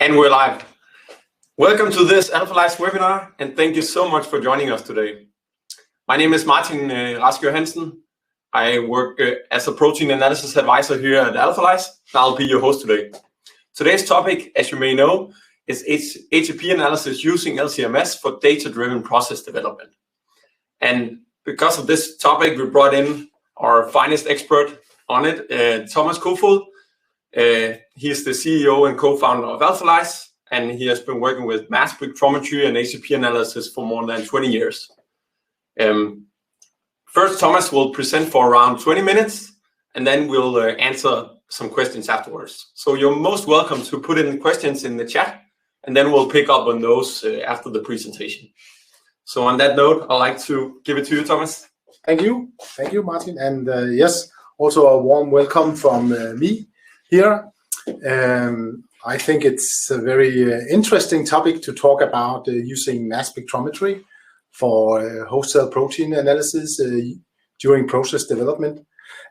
And we're live. Welcome to this AlphaLyse webinar, and thank you so much for joining us today. My name is Martin Rask Hansen. I work as a protein analysis advisor here at AlphaLyse, and I'll be your host today. Today's topic, as you may know, is HCP analysis using LC-MS for data-driven process development. And because of this topic, we brought in our finest expert on it, Thomas Kofoed. He is the CEO and co-founder of AlphaLyse, and he has been working with mass spectrometry and HCP analysis for more than 20 years. First, Thomas will present for around 20 minutes, and then we'll answer some questions afterwards. So you're most welcome to put in questions in the chat, and then we'll pick up on those after the presentation. So on that note, I'd like to give it to you, Thomas. Thank you, Martin. And yes, also a warm welcome from me here. I think it's a very interesting topic to talk about using mass spectrometry for host cell protein analysis during process development.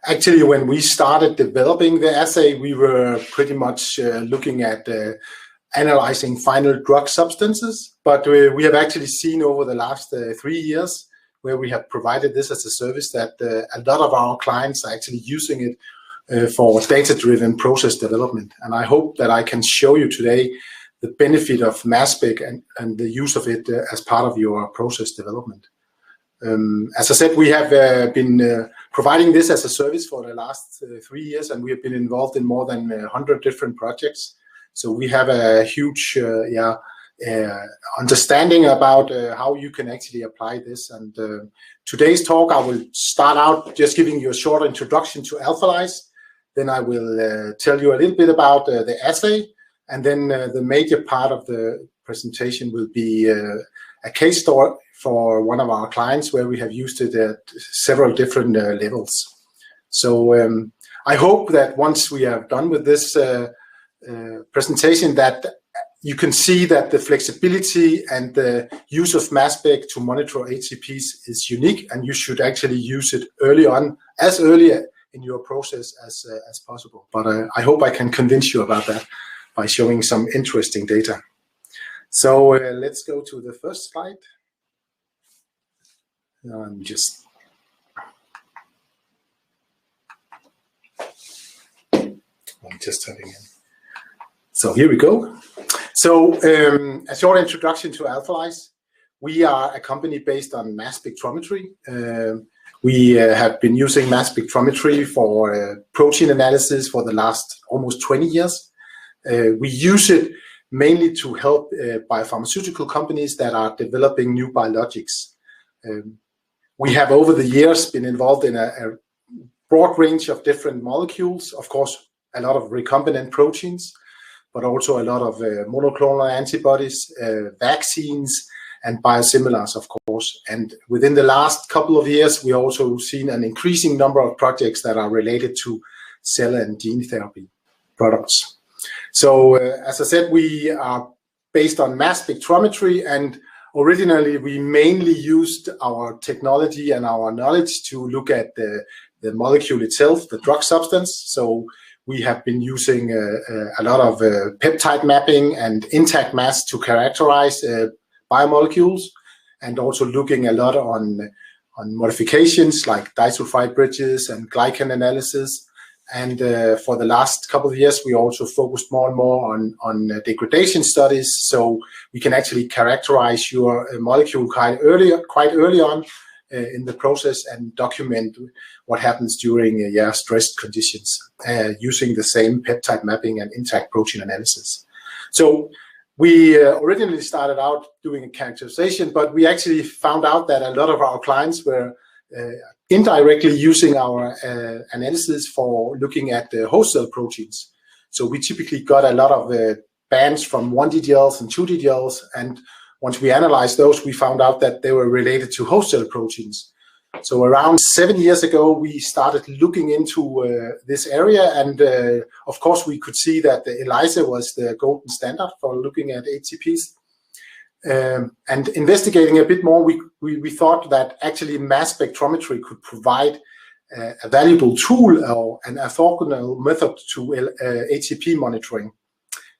Actually, when we started developing the assay, we were pretty much looking at analyzing final drug substances, but we have actually seen over the last 3 years where we have provided this as a service that a lot of our clients are actually using it for data-driven process development. And I hope that I can show you today the benefit of mass spec and the use of it as part of your process development. As I said, we have been providing this as a service for the last 3 years, and we have been involved in more than 100 different projects. So we have a huge understanding about how you can actually apply this. And today's talk, I will start out just giving you a short introduction to AlphaLyse. Then I will tell you a little bit about the assay, and then the major part of the presentation will be a case story for one of our clients where we have used it at several different levels. So I hope that once we are done with this presentation, that you can see that the flexibility and the use of mass spec to monitor HCPs is unique, and you should actually use it early on, as early in your process as possible. But I hope I can convince you about that by showing some interesting data. So let's go to the first slide. I'm just having it. So here we go. So a short introduction to AlphaLyse. We are a company based on mass spectrometry. We have been using mass spectrometry for protein analysis for the last almost 20 years. We use it mainly to help biopharmaceutical companies that are developing new biologics. We have over the years been involved in a broad range of different molecules, of course, a lot of recombinant proteins, but also a lot of monoclonal antibodies, vaccines, and biosimilars, of course. And within the last couple of years, we also seen an increasing number of projects that are related to cell and gene therapy products. So as I said, we are based on mass spectrometry, and originally we mainly used our technology and our knowledge to look at the molecule itself, the drug substance. So we have been using a lot of peptide mapping and intact mass to characterize biomolecules, and also looking a lot on modifications like disulfide bridges and glycan analysis. And for the last couple of years, we also focused more and more on degradation studies, so we can actually characterize your molecule quite early on in the process and document what happens during stressed conditions using the same peptide mapping and intact protein analysis. So we originally started out doing a characterization, but we actually found out that a lot of our clients were indirectly using our analysis for looking at the host cell proteins. So we typically got a lot of bands from 1-DDLs and 2-DDLs, and once we analyzed those, we found out that they were related to host cell proteins. So around 7 years ago, we started looking into this area, and of course we could see that the ELISA was the golden standard for looking at HCPs. And investigating a bit more, we thought that actually mass spectrometry could provide a valuable tool or an orthogonal method to HCP monitoring.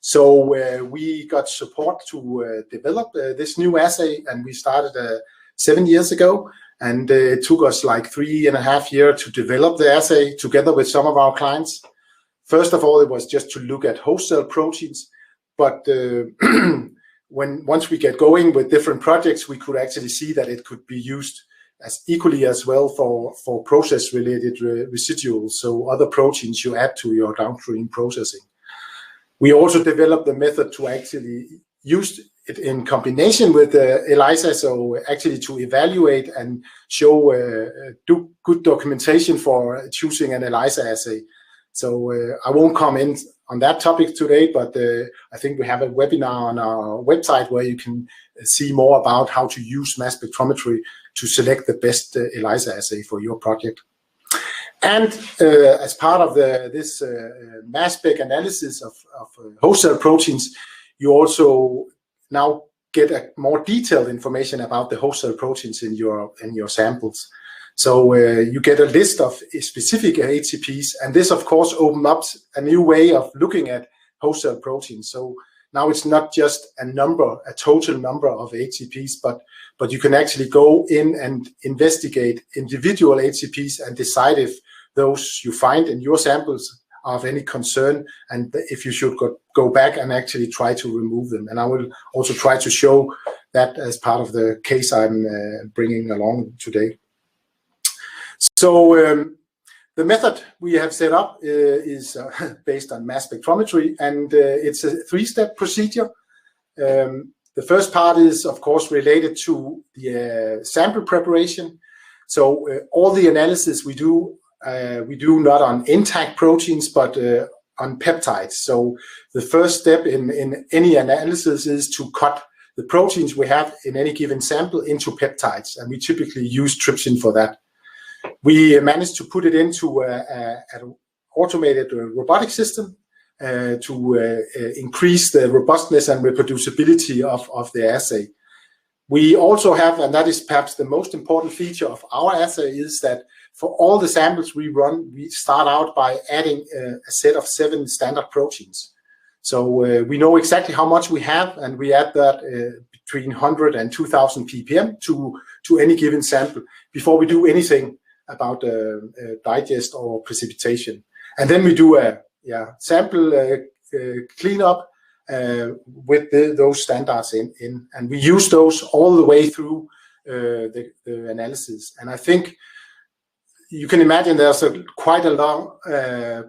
So we got support to develop this new assay, and we started 7 years ago. And it took us like 3.5 years to develop the assay together with some of our clients. First of all, it was just to look at host cell proteins, but once we get going with different projects, we could actually see that it could be used as equally as well for process-related residuals, so other proteins you add to your downstream processing. We also developed the method to actually use it in combination with ELISA, so actually to evaluate and show do good documentation for choosing an ELISA assay. So I won't comment on that topic today, but I think we have a webinar on our website where you can see more about how to use mass spectrometry to select the best ELISA assay for your project. And as part of this mass spec analysis of host cell proteins, you also now get a more detailed information about the host cell proteins in your samples. So you get a list of specific HCPs, and this of course opens up a new way of looking at host cell proteins. So now it's not just a total number of HCPs, but you can actually go in and investigate individual HCPs and decide if those you find in your samples are of any concern, and if you should go back and actually try to remove them. And I will also try to show that as part of the case I'm bringing along today. So the method we have set up is based on mass spectrometry, and it's a 3-step procedure. The first part is, of course, related to the sample preparation. So all the analysis we do not on intact proteins, but on peptides. So the first step in any analysis is to cut the proteins we have in any given sample into peptides, and we typically use trypsin for that. We managed to put it into an automated robotic system to increase the robustness and reproducibility of the assay. We also have, and that is perhaps the most important feature of our assay, is that for all the samples we run, we start out by adding a set of 7 standard proteins. So we know exactly how much we have, and we add that between 100 and 2000 ppm to any given sample before we do anything about digest or precipitation. And then we do a sample cleanup with those standards in, and we use those all the way through the analysis. And I think you can imagine there's quite a long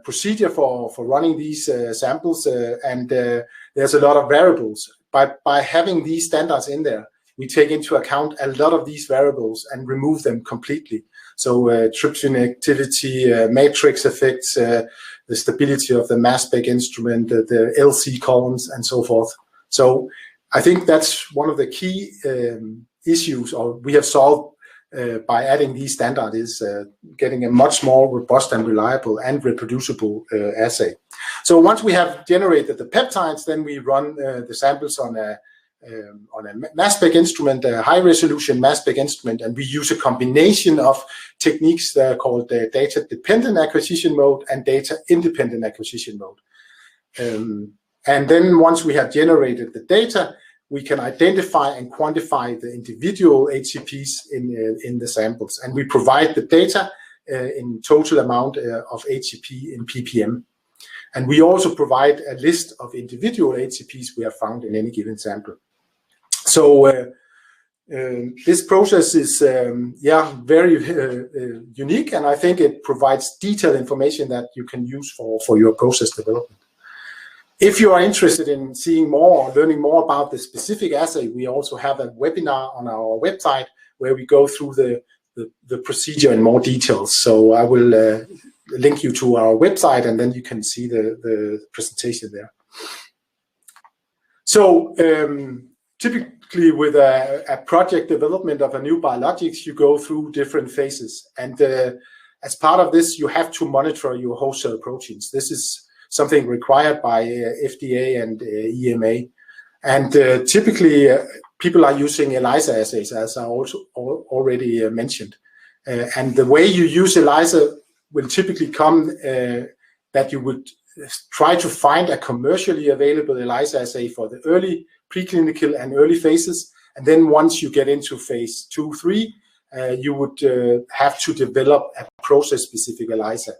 procedure for running these samples, and there's a lot of variables. By having these standards in there, we take into account a lot of these variables and remove them completely. So trypsin activity, matrix effects, the stability of the mass spec instrument, the LC columns, and so forth. So I think that's one of the key issues we have solved by adding these standards, is getting a much more robust and reliable and reproducible assay. So once we have generated the peptides, then we run the samples on a mass spec instrument, a high resolution mass spec instrument, and we use a combination of techniques that are called data dependent acquisition mode and data independent acquisition mode. And then once we have generated the data, we can identify and quantify the individual HCPs in the samples, and we provide the data in total amount of HCP in ppm. And we also provide a list of individual HCPs we have found in any given sample. So this process is very unique, and I think it provides detailed information that you can use for your process development. If you are interested in seeing more or learning more about the specific assay, we also have a webinar on our website where we go through the procedure in more details. So I will link you to our website, and then you can see the presentation there. So typically with a project development of a new biologics, you go through different phases. And as part of this, you have to monitor your host cell proteins. This is something required by FDA and EMA. And typically, people are using ELISA assays, as I also already mentioned. And the way you use ELISA will typically come that you would try to find a commercially available ELISA assay for the early preclinical and early phases. And then once you get into phase 2, 3, you would have to develop a process-specific ELISA.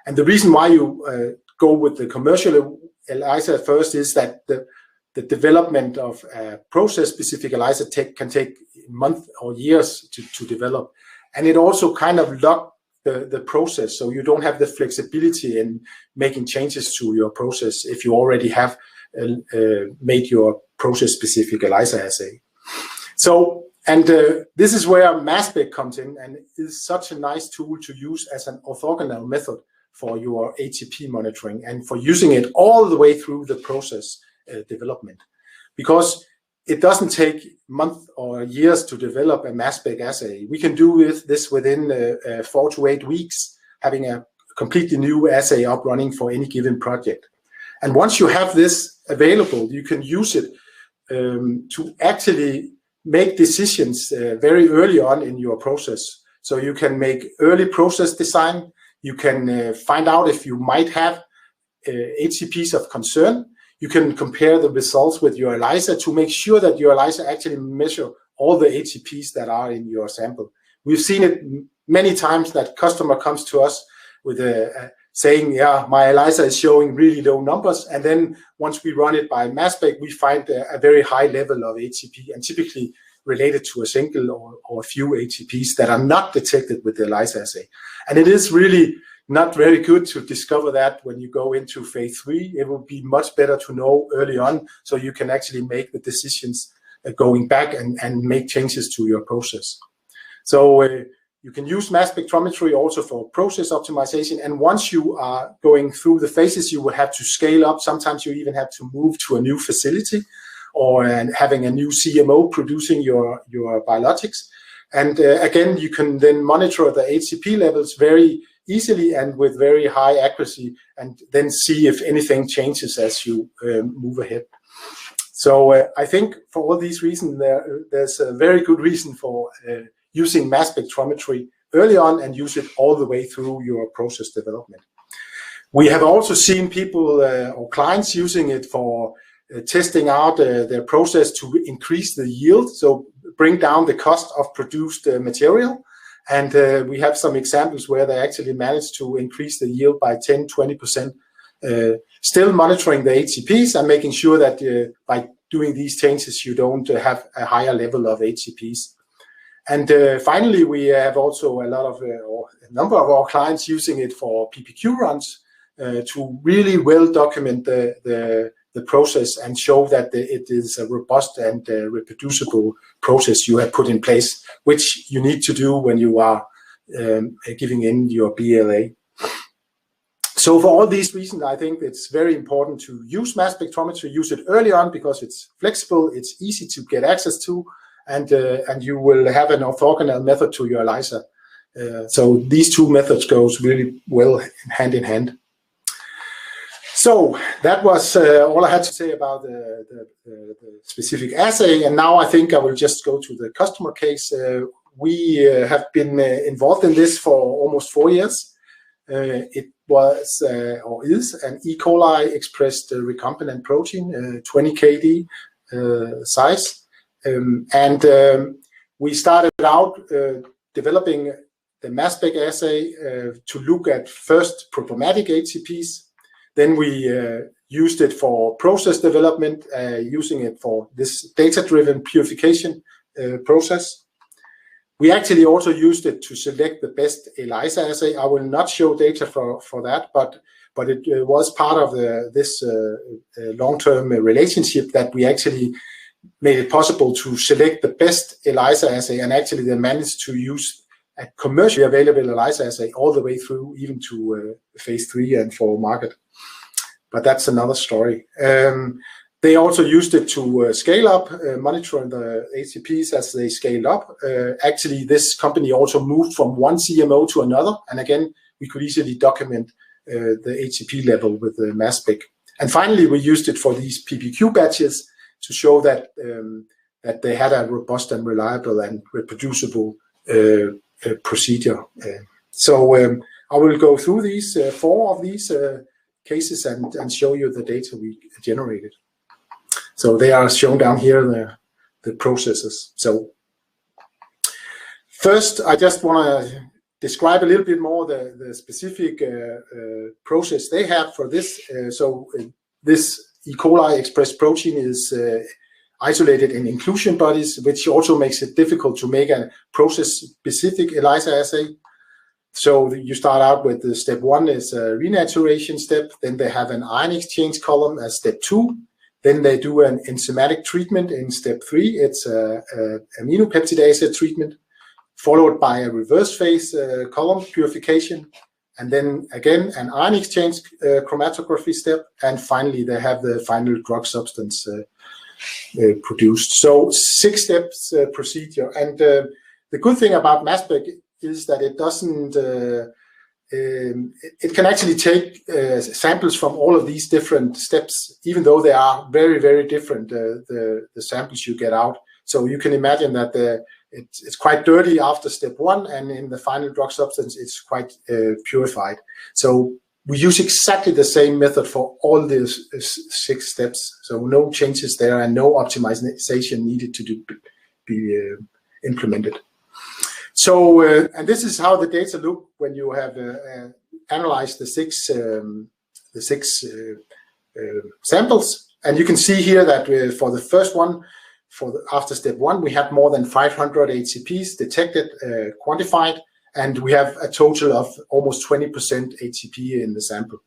And the reason why you go with the commercial ELISA first is that the development of a process-specific ELISA can take months or years to develop. And it also kind of locks the process, so you don't have the flexibility in making changes to your process if you already have made your process-specific ELISA assay. So, and this is where mass spec comes in, and is such a nice tool to use as an orthogonal method for your HCP monitoring and for using it all the way through the process development, because it doesn't take months or years to develop a mass spec assay. We can do this within 4 to 8 weeks, having a completely new assay up running for any given project. And once you have this available, you can use it to actually make decisions very early on in your process. So you can make early process design. You can find out if you might have HCPs of concern. You can compare the results with your ELISA to make sure that your ELISA actually measure all the HCPs that are in your sample. We've seen it many times that customer comes to us with saying, yeah, my ELISA is showing really low numbers. And then once we run it by mass spec, we find a very high level of HCP, and typically related to a single or a few HCPs that are not detected with the ELISA assay. And it is really not very good to discover that when you go into phase 3. It will be much better to know early on, so you can actually make the decisions going back and make changes to your process. So you can use mass spectrometry also for process optimization. And once you are going through the phases, you will have to scale up. Sometimes you even have to move to a new facility or having a new CMO producing your biologics. And again, you can then monitor the HCP levels very easily and with very high accuracy, and then see if anything changes as you move ahead. So I think for all these reasons, there's a very good reason for using mass spectrometry early on and use it all the way through your process development. We have also seen people or clients using it for testing out their process to increase the yield, so bring down the cost of produced material. And we have some examples where they actually managed to increase the yield by 10–20%, still monitoring the HCPs and making sure that by doing these changes, you don't have a higher level of HCPs. And finally, we have also a lot of, or a number of our clients using it for PPQ runs to really well document the process and show that it is a robust and reproducible process you have put in place, which you need to do when you are giving in your BLA. So for all these reasons, I think it's very important to use mass spectrometry, use it early on because it's flexible, it's easy to get access to, and you will have an orthogonal method to your ELISA. So these two methods goes really well hand in hand. So that was all I had to say about the specific assay, and now I think I will just go to the customer case. We have been involved in this for almost 4 years. It was or is an E. coli expressed recombinant protein, 20 kD size, and we started out developing the mass spec assay to look at first programmatic HCPs. Then we used it for process development, using it for this data-driven purification process. We actually also used it to select the best ELISA assay. I will not show data for that, but it was part of this long-term relationship that we actually made it possible to select the best ELISA assay, and actually they managed to use a commercially available ELISA assay all the way through even to phase 3 and for market. But that's another story. They also used it to scale up, monitoring the HCPs as they scaled up. Actually, this company also moved from one CMO to another. And again, we could easily document the HCP level with the mass spec. And finally, we used it for these PPQ batches to show that, that they had a robust and reliable and reproducible procedure. So I will go through these 4 of these cases and show you the data we generated. So they are shown down here, the processes. So first, I just want to describe a little bit more the specific process they have for this. This E. coli expressed protein is isolated in inclusion bodies, which also makes it difficult to make a process-specific ELISA assay. So you start out with the step 1 is a renaturation step, then they have an ion exchange column as step 2, then they do an enzymatic treatment in step 3, it's a aminopeptidase treatment, followed by a reverse phase column purification, and then again an ion exchange chromatography step, and finally they have the final drug substance produced. So 6 steps procedure, and the good thing about mass spec is that it doesn't it can actually take samples from all of these different steps, even though they are very, very different, the samples you get out. So you can imagine that it's quite dirty after step 1, and in the final drug substance it's quite purified. So we use exactly the same method for all these 6 steps, so no changes there and no optimization needed to be implemented. So, and this is how the data look when you have analyzed the six samples. And you can see here that for the first one, after step 1, we have more than 500 HCPs detected, quantified, and we have a total of almost 20% HCP in the sample.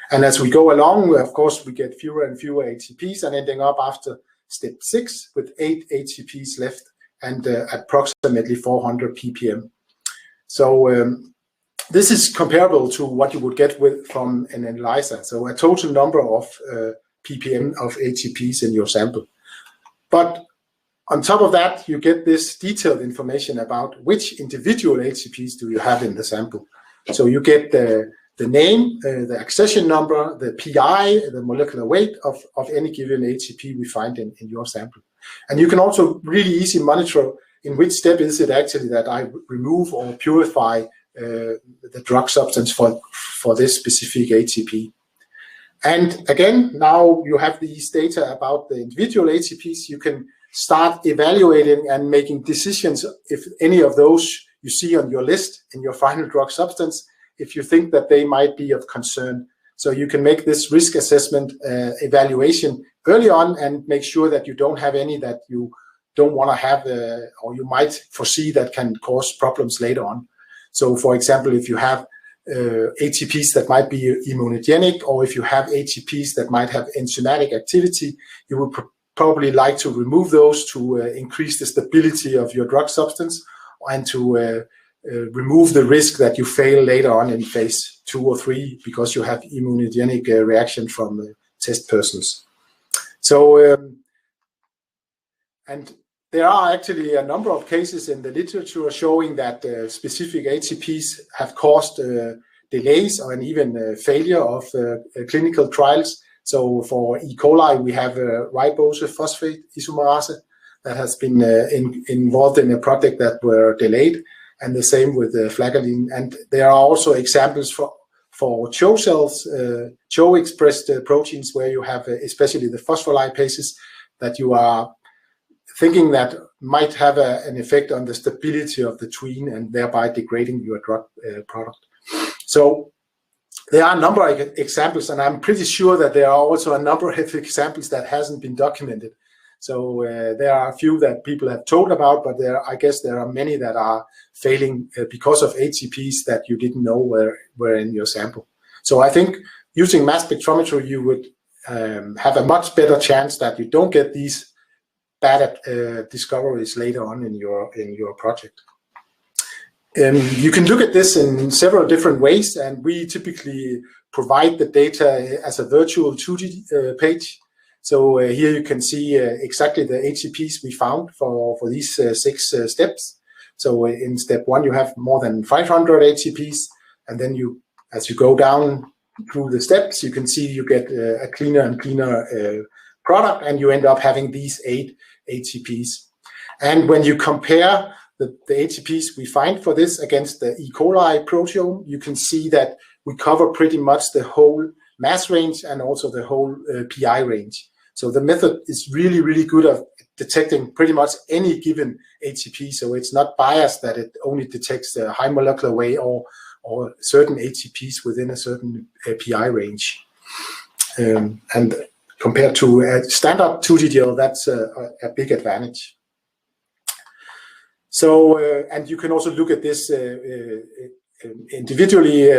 And as we go along, of course, we get fewer and fewer HCPs, and ending up after step 6 with 8 HCPs left and approximately 400 ppm. So this is comparable to what you would get from an ELISA. So a total number of ppm of HCPs in your sample. But on top of that, you get this detailed information about which individual HCPs do you have in the sample. So you get the name, the accession number, the PI, the molecular weight of any given HCP we find in your sample. And you can also really easily monitor in which step is it actually that I remove or purify the drug substance for this specific HCP. And again, now you have these data about the individual HCPs, you can start evaluating and making decisions if any of those you see on your list in your final drug substance, if you think that they might be of concern. So you can make this risk assessment evaluation early on and make sure that you don't have any that you don't want to have or you might foresee that can cause problems later on. So for example, if you have HCPs that might be immunogenic, or if you have HCPs that might have enzymatic activity, you would probably like to remove those to increase the stability of your drug substance and to remove the risk that you fail later on in phase 2 or 3 because you have immunogenic reaction from test persons. So, and there are actually a number of cases in the literature showing that specific HCPs have caused delays or even failure of clinical trials. So for E. coli, we have ribose phosphate isomerase that has been involved in a project that were delayed, and the same with flagelline. And there are also examples for CHO cells, CHO-expressed proteins, where you have especially the phospholipases that you are thinking that might have an effect on the stability of the tween and thereby degrading your drug product. So there are a number of examples, and I'm pretty sure that there are also a number of examples that hasn't been documented. So there are a few that people have told about, but I guess there are many that are failing because of HCPs that you didn't know were in your sample. So I think using mass spectrometry, you would have a much better chance that you don't get these bad discoveries later on in your project. You can look at this in several different ways, and we typically provide the data as a virtual 2D page. So here you can see exactly the HCPs we found for these 6 steps. So in step 1, you have more than 500 HCPs, and then as you go down through the steps, you can see you get a cleaner and cleaner product, and you end up having these 8 HCPs. And when you compare the HCPs we find for this against the E. coli proteome, you can see that we cover pretty much the whole mass range and also the whole PI range. So the method is really, really good at detecting pretty much any given HCP. So it's not biased that it only detects the high molecular weight or certain HCPs within a certain PI range. And compared to a standard 2DDL, that's a big advantage. So, and you can also look at this individually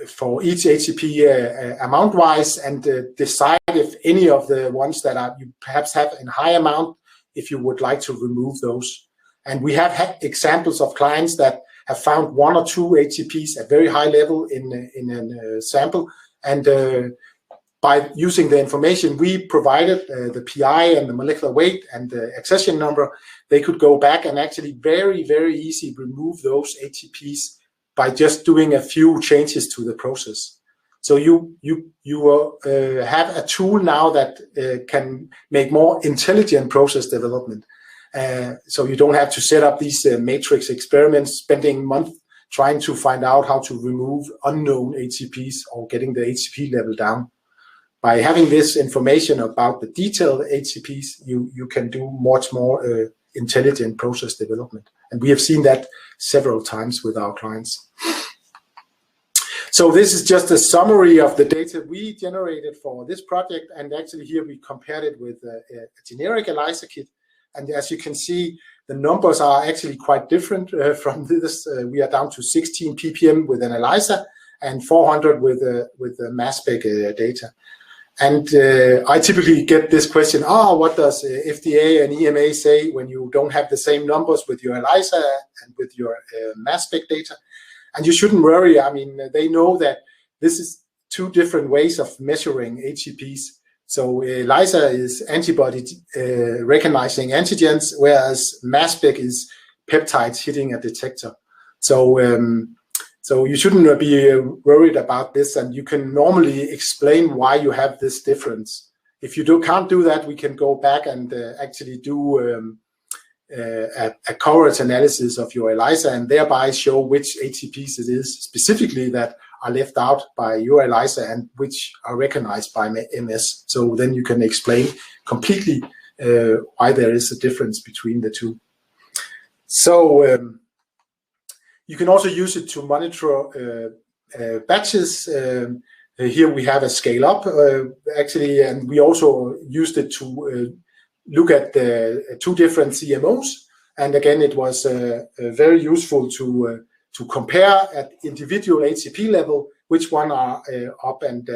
for each HCP amount-wise and decide if any of the ones that you perhaps have in high amount, if you would like to remove those. And we have had examples of clients that have found 1 or 2 HCPs at very high level in a sample, and by using the information we provided, the PI and the molecular weight and the accession number, they could go back and actually very, very easy remove those HCPs by just doing a few changes to the process. So you have a tool now that can make more intelligent process development. So you don't have to set up these matrix experiments, spending months trying to find out how to remove unknown HCPs or getting the HCP level down. By having this information about the detailed HCPs, you can do much more intelligent process development. And we have seen that several times with our clients. So this is just a summary of the data we generated for this project. And actually here we compared it with a generic ELISA kit. And as you can see, the numbers are actually quite different from this. We are down to 16 ppm with an ELISA and 400 with the mass spec data. And I typically get this question, what does FDA and EMA say when you don't have the same numbers with your ELISA and with your mass spec data? And you shouldn't worry. I mean, they know that this is 2 different ways of measuring HCPs. So ELISA is antibody recognizing antigens, whereas mass spec is peptides hitting a detector. So you shouldn't be worried about this, and you can normally explain why you have this difference. If you can't do that, we can go back and actually do a coverage analysis of your ELISA and thereby show which HCPs it is specifically that are left out by your ELISA and which are recognized by MS. So then you can explain completely why there is a difference between the 2. So you can also use it to monitor batches. Here we have a scale up actually, and we also used it to look at the 2 different CMOs. And again, it was very useful to compare at individual HCP level, which one are up and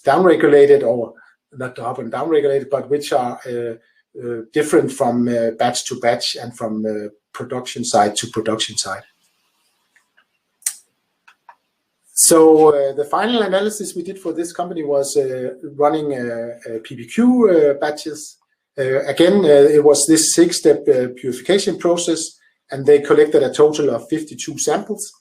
down regulated, or not up and down regulated, but which are different from batch to batch and from production side to production side. So the final analysis we did for this company was running PPQ batches. Again, it was this 6-step purification process, and they collected a total of 52 samples.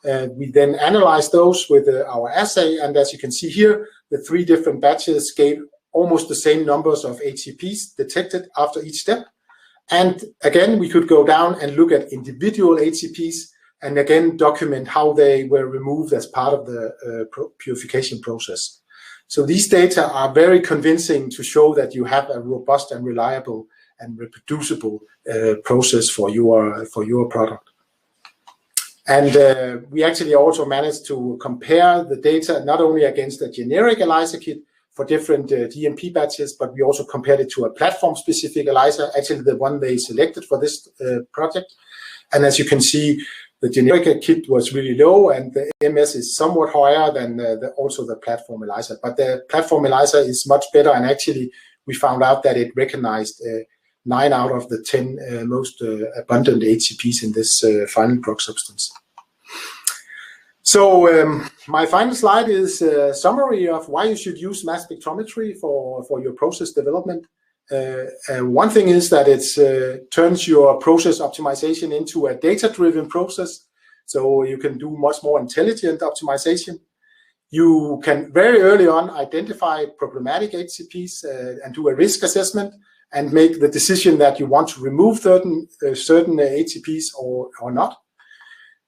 We then analyzed those with our assay, and as you can see here, the 3 different batches gave almost the same numbers of HCPs detected after each step. And again, we could go down and look at individual HCPs, and again document how they were removed as part of the purification process. So these data are very convincing to show that you have a robust and reliable and reproducible process for your product. And we actually also managed to compare the data not only against a generic ELISA kit for different GMP batches, but we also compared it to a platform-specific ELISA, actually the one they selected for this project. And as you can see, the generic kit was really low, and the MS is somewhat higher than also the platform ELISA. But the platform ELISA is much better, and actually we found out that it recognized 9 out of the 10 most abundant HCPs in this final drug substance. So my final slide is a summary of why you should use mass spectrometry for your process development. One thing is that it turns your process optimization into a data-driven process, so you can do much more intelligent optimization. You can very early on identify problematic HCPs and do a risk assessment and make the decision that you want to remove certain HCPs or not.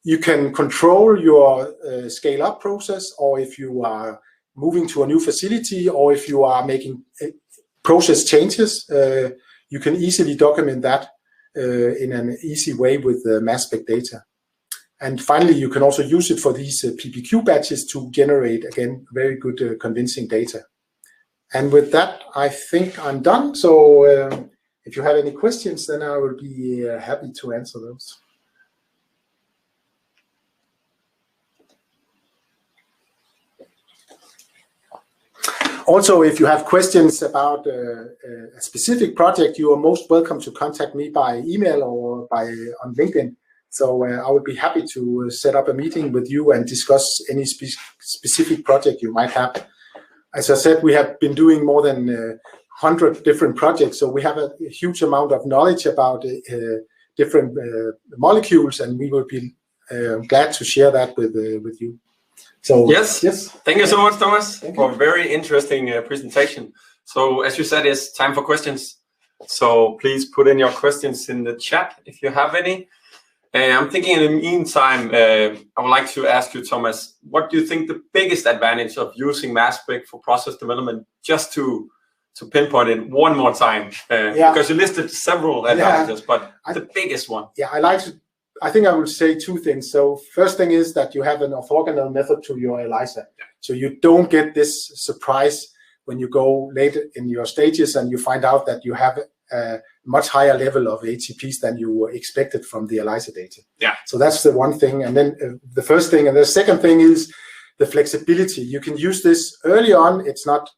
You can control your scale-up process, or if you are moving to a new facility, or if you are making process changes, you can easily document that in an easy way with the mass spec data. And finally, you can also use it for these PPQ batches to generate, again, very good convincing data. And with that, I think I'm done. So if you have any questions, then I will be happy to answer those. Also, if you have questions about a specific project, you are most welcome to contact me by email or on LinkedIn. So I would be happy to set up a meeting with you and discuss any specific project you might have. As I said, we have been doing more than 100 different projects, so we have a huge amount of knowledge about different molecules, and we will be glad to share that with you. So yes. Thank you so much, Thomas, for a very interesting presentation. So as you said, it's time for questions. So please put in your questions in the chat if you have any. I'm thinking in the meantime, I would like to ask you, Thomas, what do you think the biggest advantage of using mass spec for process development, just to pinpoint it one more time? Because you listed several advantages, but the biggest one. Yeah, I think I would say two things. So first thing is that you have an orthogonal method to your ELISA. So you don't get this surprise when you go later in your stages and you find out that you have a much higher level of HCPs than you expected from the ELISA data. Yeah. So that's the one thing. And then the first thing, and the second thing is the flexibility. You can use this early on. It's not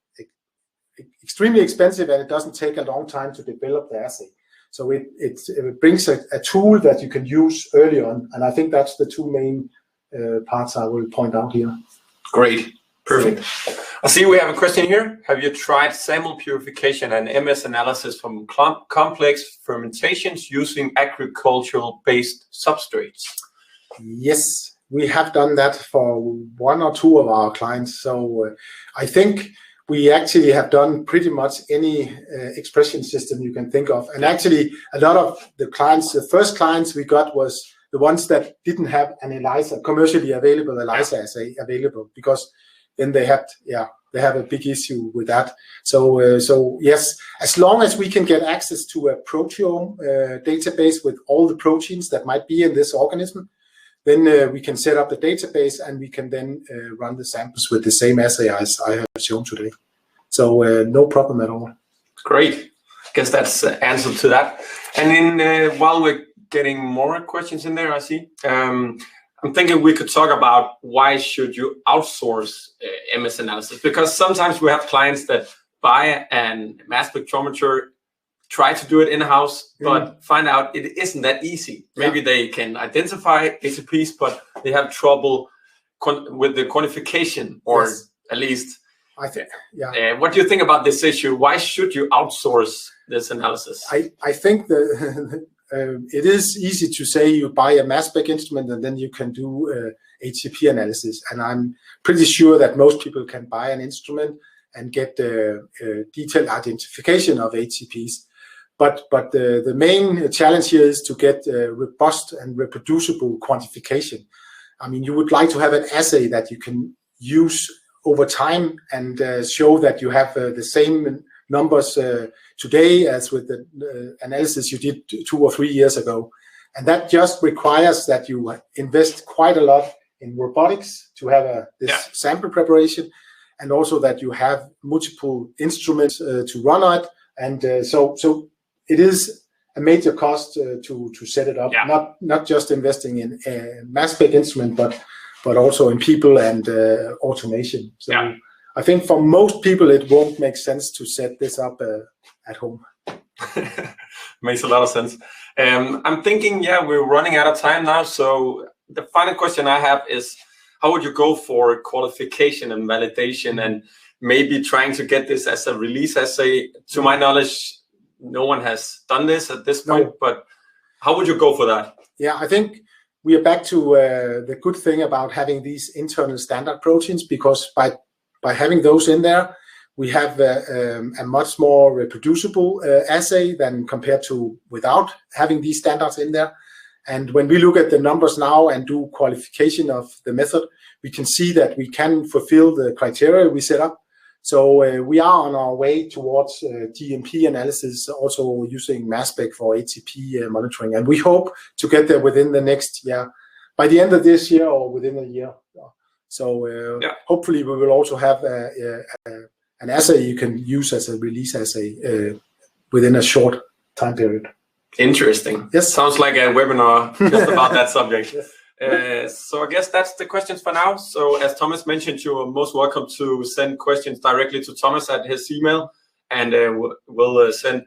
extremely expensive, and it doesn't take a long time to develop the assay. So it brings a tool that you can use early on, and I think that's the two main parts I will point out here. Great, perfect. I see we have a question here. Have you tried sample purification and MS analysis from complex fermentations using agricultural-based substrates? Yes, we have done that for one or two of our clients. So I think we actually have done pretty much any expression system you can think of. And actually, a lot of the clients, the first clients we got was the ones that didn't have an ELISA, commercially available ELISA assay available, because then they have a big issue with that. So yes, as long as we can get access to a proteome database with all the proteins that might be in this organism, then we can set up the database and we can then run the samples with the same assay as I have shown today. So no problem at all. Great. I guess that's the answer to that. And then while we're getting more questions in there, I see, I'm thinking we could talk about why should you outsource MS analysis? Because sometimes we have clients that buy a mass spectrometer, try to do it in-house, but find out it isn't that easy. Maybe they can identify HCPs, but they have trouble with the quantification, or at least. I think, what do you think about this issue? Why should you outsource this analysis? I think that it is easy to say you buy a mass spec instrument and then you can do HCP analysis. And I'm pretty sure that most people can buy an instrument and get detailed identification of HCPs. But the main challenge here is to get robust and reproducible quantification. I mean, you would like to have an assay that you can use over time and show that you have the same numbers today as with the analysis you did 2 or 3 years ago. And that just requires that you invest quite a lot in robotics to have this sample preparation, and also that you have multiple instruments to run on it. And so it is a major cost to set it up, not just investing in a mass spec instrument, but also in people and automation. So I think for most people, it won't make sense to set this up at home. Makes a lot of sense. I'm thinking, we're running out of time now. So the final question I have is, how would you go for qualification and validation, and maybe trying to get this as a release assay? To my knowledge, no one has done this at this point, but how would you go for that? Yeah, I think we are back to the good thing about having these internal standard proteins, because by having those in there, we have a much more reproducible assay than compared to without having these standards in there. And when we look at the numbers now and do qualification of the method, we can see that we can fulfill the criteria we set up. So we are on our way towards GMP analysis, also using mass spec for HCP monitoring. And we hope to get there within the next year, by the end of this year or within a year. So hopefully we will also have an assay you can use as a release assay within a short time period. Interesting. Yes. Sounds like a webinar just about that subject. Yes. So I guess that's the questions for now. So as Thomas mentioned, you are most welcome to send questions directly to Thomas at his email, and we'll send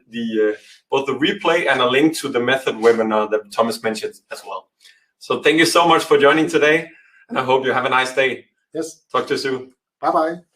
both the replay and a link to the method webinar that Thomas mentioned as well. So thank you so much for joining today, and I hope you have a nice day. Yes. Talk to you soon. Bye-bye.